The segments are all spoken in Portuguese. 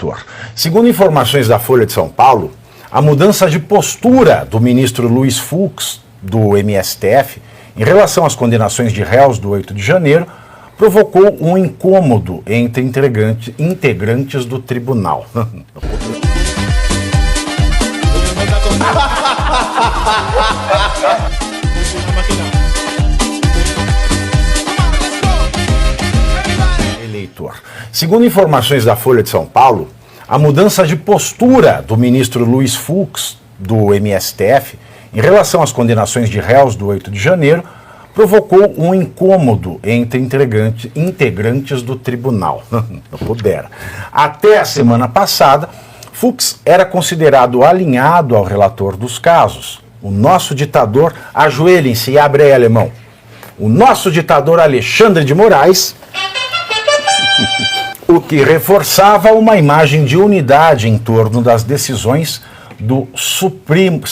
Eleitor. Segundo informações da Folha de São Paulo, a mudança de postura do ministro Luiz Fux, do MSTF, em relação às condenações de réus do 8 de janeiro, provocou um incômodo entre integrantes do tribunal. Eleitor. Segundo informações da Folha de São Paulo, a mudança de postura do ministro Luiz Fux, do MSTF, em relação às condenações de réus do 8 de janeiro, provocou um incômodo entre integrantes do tribunal. Não pudera. Até a semana passada, Fux era considerado alinhado ao relator dos casos. O nosso ditador, ajoelhem-se e abre aí, alemão. O nosso ditador Alexandre de Moraes, o que reforçava uma imagem de unidade em torno das decisões do Supremo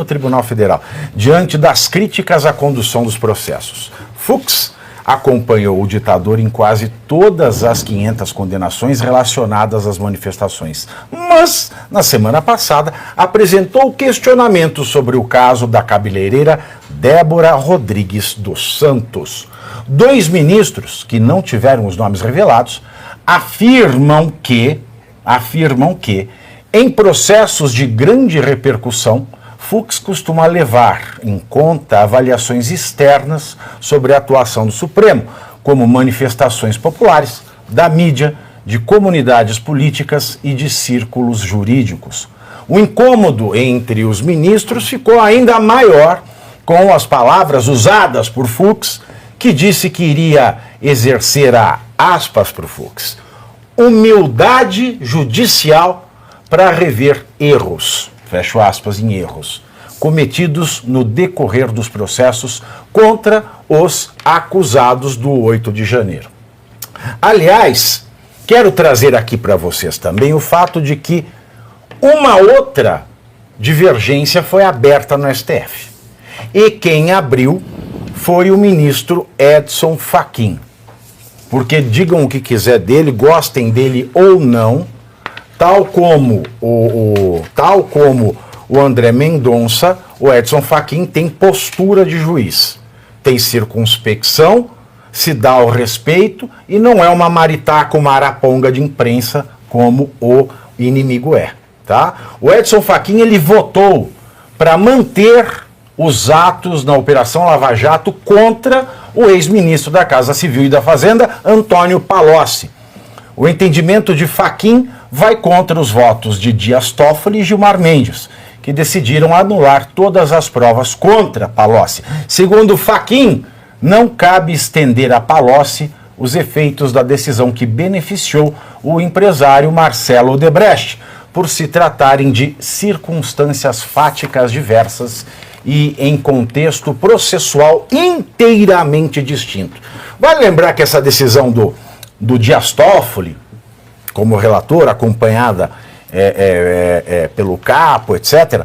Tribunal Federal, diante das críticas à condução dos processos. Fux acompanhou o ditador em quase todas as 500 condenações relacionadas às manifestações, mas, na semana passada, apresentou questionamentos sobre o caso da cabeleireira Débora Rodrigues dos Santos. 2 ministros, que não tiveram os nomes revelados, afirmam que, em processos de grande repercussão, Fux costuma levar em conta avaliações externas sobre a atuação do Supremo, como manifestações populares, da mídia, de comunidades políticas e de círculos jurídicos. O incômodo entre os ministros ficou ainda maior com as palavras usadas por Fux, que disse que iria exercer a, aspas para o Fux, humildade judicial para rever erros, fecho aspas em erros, cometidos no decorrer dos processos contra os acusados do 8 de janeiro. Aliás, quero trazer aqui para vocês também o fato de que uma outra divergência foi aberta no STF. E quem abriu foi o ministro Edson Fachin. Porque digam o que quiser dele, gostem dele ou não, tal como o André Mendonça, o Edson Fachin tem postura de juiz, tem circunspecção, se dá ao respeito e não é uma maritaca, uma araponga de imprensa como o inimigo é, tá? O Edson Fachin, ele votou para manter os atos na Operação Lava Jato contra o ex-ministro da Casa Civil e da Fazenda, Antônio Palocci. O entendimento de Fachin vai contra os votos de Dias Toffoli e Gilmar Mendes, que decidiram anular todas as provas contra Palocci. Segundo Fachin, não cabe estender a Palocci os efeitos da decisão que beneficiou o empresário Marcelo Odebrecht, por se tratarem de circunstâncias fáticas diversas e em contexto processual inteiramente distinto. Vale lembrar que essa decisão do Dias Toffoli, como relator, acompanhada pelo capo, etc.,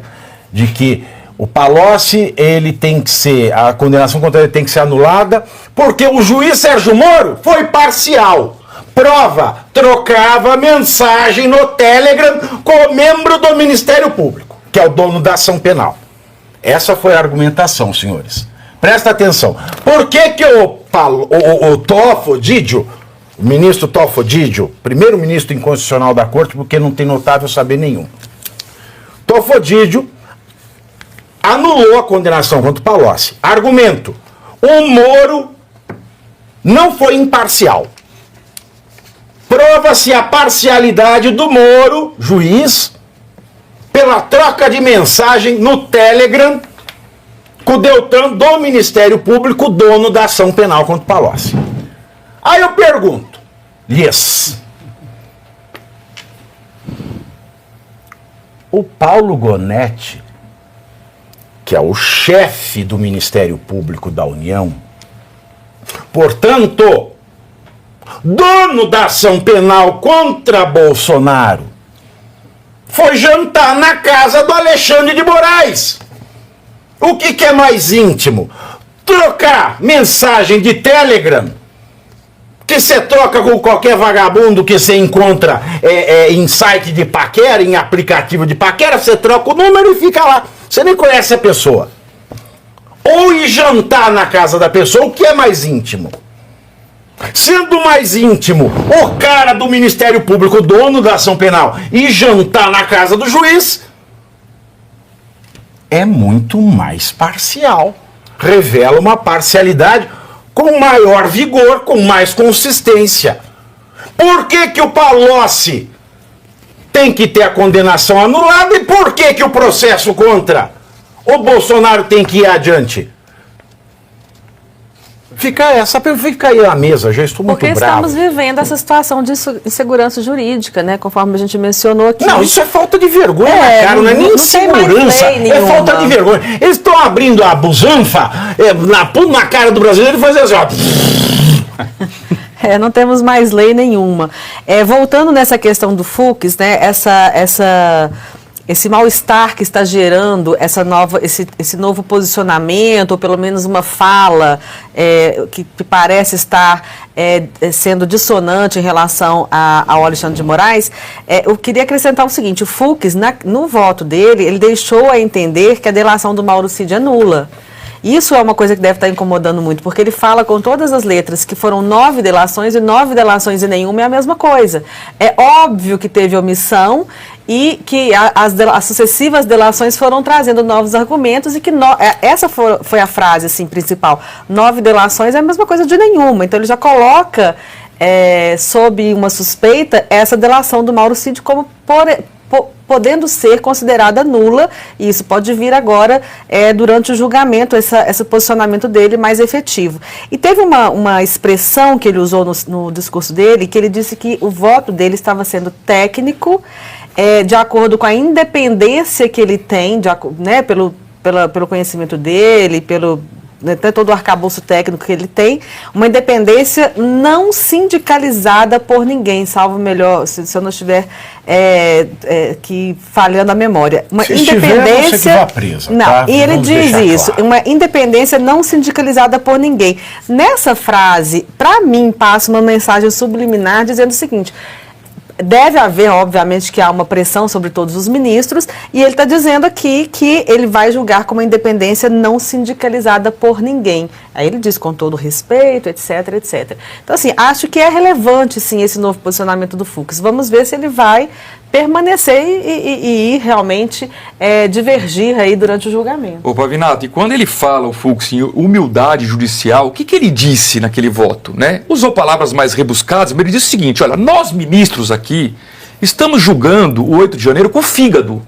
de que o Palocci, ele tem que ser, a condenação contra ele tem que ser anulada, porque o juiz Sérgio Moro foi parcial. Prova, trocava mensagem no Telegram com o membro do Ministério Público, que é o dono da ação penal. Essa foi a argumentação, senhores. Presta atenção. Por que o Tofodidio, o ministro Tofodidio, primeiro ministro inconstitucional da Corte, porque não tem notável saber nenhum, Tofodidio anulou a condenação contra o Palocci. Argumento: o Moro não foi imparcial. Prova-se a parcialidade do Moro, juiz, pela troca de mensagem no Telegram com o Deltan do Ministério Público, dono da ação penal contra o Palocci. Aí eu pergunto, o Paulo Gonetti, que é o chefe do Ministério Público da União, portanto, dono da ação penal contra Bolsonaro, foi jantar na casa do Alexandre de Moraes. O que é mais íntimo? Trocar mensagem de Telegram, que você troca com qualquer vagabundo que você encontra em site de paquera, em aplicativo de paquera, você troca o número e fica lá. Você nem conhece a pessoa. Ou ir jantar na casa da pessoa, o que é mais íntimo? Sendo mais íntimo o cara do Ministério Público, dono da ação penal, e jantar na casa do juiz, é muito mais parcial. Revela uma parcialidade com maior vigor, com mais consistência. Por que o Palocci tem que ter a condenação anulada e por que o processo contra o Bolsonaro tem que ir adiante? Fica aí a mesa, já estou muito bravo. Porque estamos vivendo essa situação de insegurança jurídica, né? Conforme a gente mencionou aqui. Não, isso é falta de vergonha, cara, não é nem insegurança, é falta de vergonha. Eles estão abrindo a busanfa na cara do brasileiro e fazendo assim, ó. Não temos mais lei nenhuma. Voltando nessa questão do Fux, né? Esse mal-estar que está gerando esse novo posicionamento, ou pelo menos uma fala que parece estar sendo dissonante em relação ao Alexandre de Moraes, eu queria acrescentar o seguinte: o Fux, no voto dele, ele deixou a entender que a delação do Mauro Cid é nula. Isso é uma coisa que deve estar incomodando muito, porque ele fala com todas as letras que foram 9 delações, e 9 delações e nenhuma é a mesma coisa. É óbvio que teve omissão e que as sucessivas delações foram trazendo novos argumentos e que essa foi a frase assim, principal. 9 delações é a mesma coisa de nenhuma. Então ele já coloca sob uma suspeita essa delação do Mauro Cid como podendo ser considerada nula, e isso pode vir agora durante o julgamento, esse posicionamento dele mais efetivo. E teve uma expressão que ele usou no discurso dele, que ele disse que o voto dele estava sendo técnico, de acordo com a independência que ele tem, né, pelo conhecimento dele, até todo o arcabouço técnico que ele tem, uma independência não sindicalizada por ninguém, salvo melhor, se eu não estiver que falhando a memória. Uma se independência. Estiver, não, presa, não, tá? e ele Vamos diz isso, claro. uma independência não sindicalizada por ninguém. Nessa frase, para mim, passa uma mensagem subliminar dizendo o seguinte: deve haver, obviamente, que há uma pressão sobre todos os ministros, e ele está dizendo aqui que ele vai julgar com uma independência não sindicalizada por ninguém. Aí ele diz com todo respeito, etc, etc. Então, assim, acho que é relevante, sim, esse novo posicionamento do Fux. Vamos ver se ele vai permanecer e realmente divergir aí durante o julgamento. Ô Pavinato, e quando ele fala, o Fux, em humildade judicial, o que ele disse naquele voto, né? Usou palavras mais rebuscadas, mas ele disse o seguinte: olha, nós ministros aqui estamos julgando o 8 de janeiro com o fígado.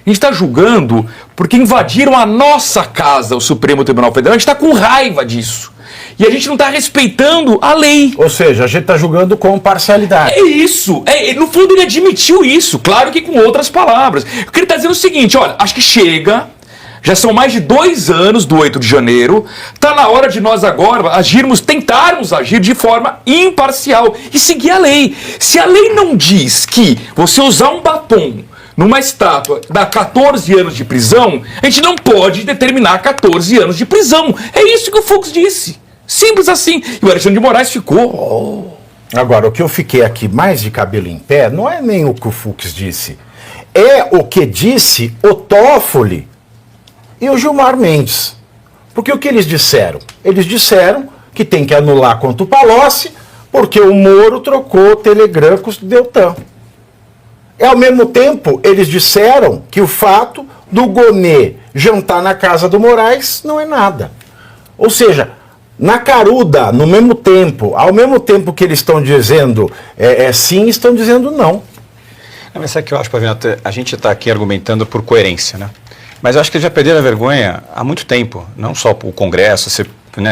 A gente está julgando porque invadiram a nossa casa, o Supremo Tribunal Federal, a gente está com raiva disso. E a gente não está respeitando a lei. Ou seja, a gente está julgando com parcialidade. É isso. No fundo ele admitiu isso, claro que com outras palavras. O que ele está dizendo é o seguinte: olha, acho que chega, já são mais de 2 anos do 8 de janeiro, está na hora de nós agora tentarmos agir de forma imparcial e seguir a lei. Se a lei não diz que você usar um batom numa estátua dá 14 anos de prisão, a gente não pode determinar 14 anos de prisão. É isso que o Fux disse. Simples assim. E o Alexandre de Moraes ficou... Agora, o que eu fiquei aqui mais de cabelo em pé não é nem o que o Fux disse. É o que disse o Toffoli e o Gilmar Mendes. Porque o que eles disseram? Eles disseram que tem que anular contra o Palocci porque o Moro trocou o Telegram com o Deltan. Ao mesmo tempo, eles disseram que o fato do Gonê jantar na casa do Moraes não é nada. Ou seja, na caruda, no mesmo tempo, ao mesmo tempo que eles estão dizendo sim, estão dizendo não. Mas sabe o que eu acho, Pavinato? A gente está aqui argumentando por coerência, né? Mas eu acho que eles já perderam a vergonha há muito tempo. Não só o Congresso, você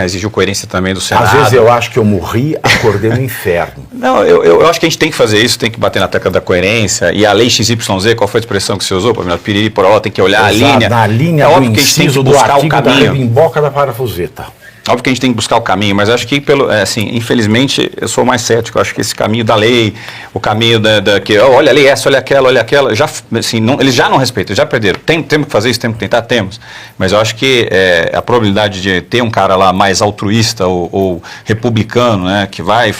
exigiu coerência também do Senado. Às vezes eu acho que eu morri, acordei no inferno. Não, eu acho que a gente tem que fazer isso, tem que bater na tecla da coerência. E a lei XYZ, qual foi a expressão que você usou, Pavinato? Piriri, poró, tem que olhar a linha. Na linha é do óbvio que a gente tem que inciso do buscar o artigo da caminho. rebimboca da parafuseta. Óbvio que a gente tem que buscar o caminho, mas acho que, assim, infelizmente, eu sou mais cético. Eu acho que esse caminho da lei, o caminho que, olha a lei essa, olha aquela, já, assim, eles já não respeitam, já perderam. Temos que fazer isso, temos que tentar, temos. Mas eu acho que a probabilidade de ter um cara lá mais altruísta ou republicano, né, que vai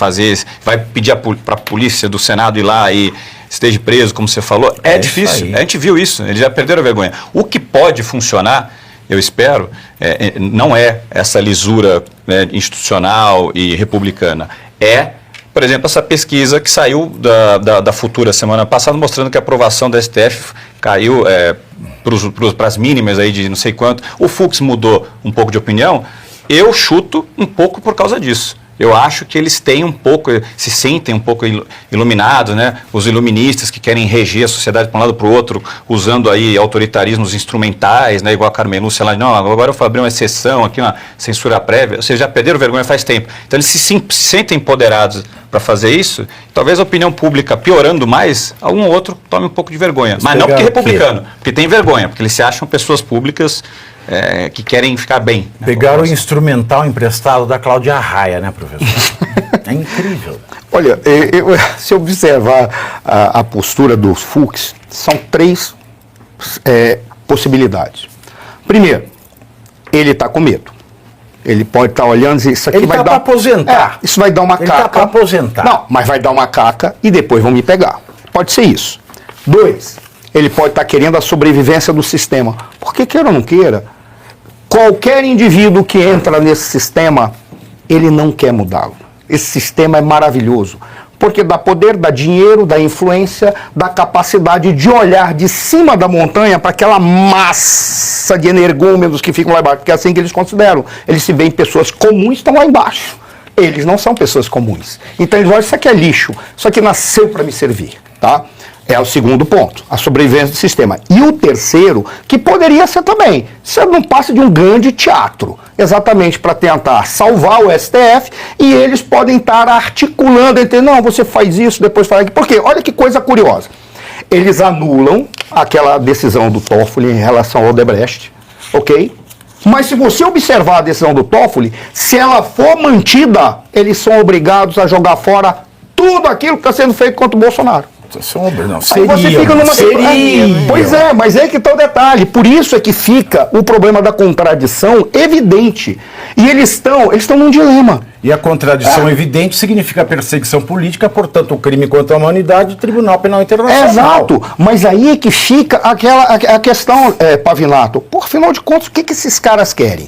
pedir para a polícia do Senado ir lá e esteja preso, como você falou, é difícil. A gente viu isso, eles já perderam a vergonha. O que pode funcionar, eu espero, não é essa lisura, né, institucional e republicana. Por exemplo, essa pesquisa que saiu da Futura semana passada, mostrando que a aprovação da STF caiu para as mínimas aí de não sei quanto. O Fux mudou um pouco de opinião. Eu chuto um pouco por causa disso. Eu acho que eles têm um pouco, se sentem um pouco iluminados, né? Os iluministas que querem reger a sociedade para um lado para o outro, usando aí autoritarismos instrumentais, né? Igual a Carmen Lúcia lá, não, agora eu vou abrir uma exceção aqui, uma censura prévia. Ou seja, já perderam vergonha faz tempo. Então eles se sentem empoderados para fazer isso. Talvez a opinião pública piorando mais, algum outro tome um pouco de vergonha. Mas não porque é republicano, porque tem vergonha, porque eles se acham pessoas públicas que querem ficar bem. Né? Pegaram o instrumental emprestado da Cláudia Raia, né, professor? É incrível. Olha, se observar a postura dos Fux, são 3 possibilidades. Primeiro, ele está com medo. Ele pode estar olhando e dizer, isso aqui ele vai tá dar... para aposentar. Isso vai dar uma caca. Ele está para aposentar. Não, mas vai dar uma caca e depois vão me pegar. Pode ser isso. 2, ele pode estar querendo a sobrevivência do sistema. Porque queira ou não queira, qualquer indivíduo que entra nesse sistema, ele não quer mudá-lo. Esse sistema é maravilhoso. Porque dá poder, dá dinheiro, dá influência, dá capacidade de olhar de cima da montanha para aquela massa de energúmenos que ficam lá embaixo. Porque é assim que eles consideram. Eles se veem pessoas comuns, estão lá embaixo. Eles não são pessoas comuns. Então eles olham, isso aqui é lixo, isso aqui nasceu para me servir, tá? É o segundo ponto, a sobrevivência do sistema. E o terceiro, que poderia ser também, você não passa de um grande teatro, exatamente para tentar salvar o STF, e eles podem estar articulando entre, não, você faz isso, depois faz aquilo. Por quê? Olha que coisa curiosa. Eles anulam aquela decisão do Toffoli em relação ao Odebrecht, ok? Mas se você observar a decisão do Toffoli, se ela for mantida, eles são obrigados a jogar fora tudo aquilo que está sendo feito contra o Bolsonaro. Não, aí você fica numa... Pois é, mas é que está o detalhe. Por isso é que fica o problema da contradição evidente. E eles estão num dilema. E a contradição evidente significa perseguição política, portanto, o crime contra a humanidade, Tribunal Penal Internacional. Exato, mas aí é que fica a questão, Pavinato. Por final de contas, o que esses caras querem?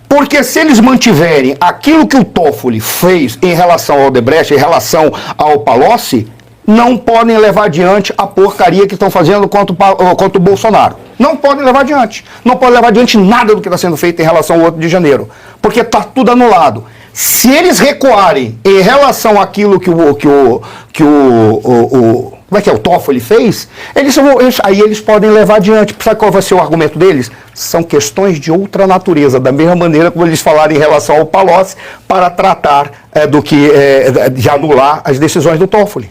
Porque se eles mantiverem aquilo que o Toffoli fez em relação ao Odebrecht, em relação ao Palocci, não podem levar adiante a porcaria que estão fazendo contra o Bolsonaro. Não podem levar adiante. Não podem levar adiante nada do que está sendo feito em relação ao 8 de janeiro. Porque está tudo anulado. Se eles recuarem em relação àquilo que o Toffoli fez, aí eles podem levar adiante. Sabe qual vai ser o argumento deles? São questões de outra natureza, da mesma maneira como eles falaram em relação ao Palocci, para tratar de anular as decisões do Toffoli.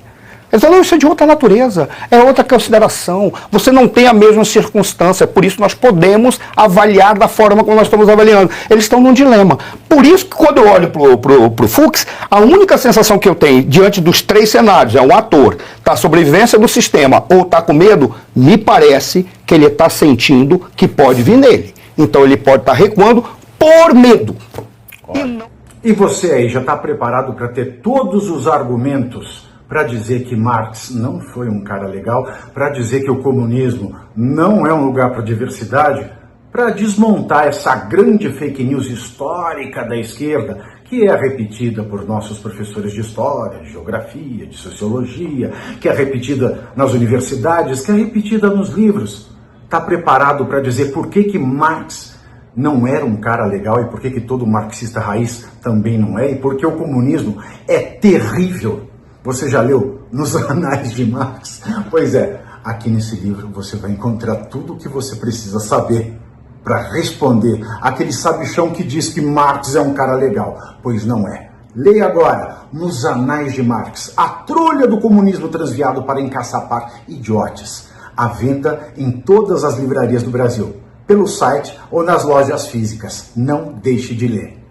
Eles falam, não, isso é de outra natureza, é outra consideração, você não tem a mesma circunstância, por isso nós podemos avaliar da forma como nós estamos avaliando. Eles estão num dilema. Por isso que quando eu olho pro Fux, a única sensação que eu tenho diante dos 3 cenários, é um ator, está sobrevivência do sistema ou está com medo, me parece que ele está sentindo que pode vir nele. Então ele pode estar recuando por medo. E você aí já está preparado para ter todos os argumentos para dizer que Marx não foi um cara legal, para dizer que o comunismo não é um lugar para diversidade, para desmontar essa grande fake news histórica da esquerda, que é repetida por nossos professores de história, de geografia, de sociologia, que é repetida nas universidades, que é repetida nos livros. Está preparado para dizer por que Marx não era um cara legal e por que todo marxista raiz também não é, e por que o comunismo é terrível? Você já leu Nos Anais de Marx? Pois é, aqui nesse livro você vai encontrar tudo o que você precisa saber para responder aquele sabichão que diz que Marx é um cara legal, pois não é. Leia agora Nos Anais de Marx, a trolha do comunismo transviado para encaçapar idiotas, à venda em todas as livrarias do Brasil, pelo site ou nas lojas físicas. Não deixe de ler.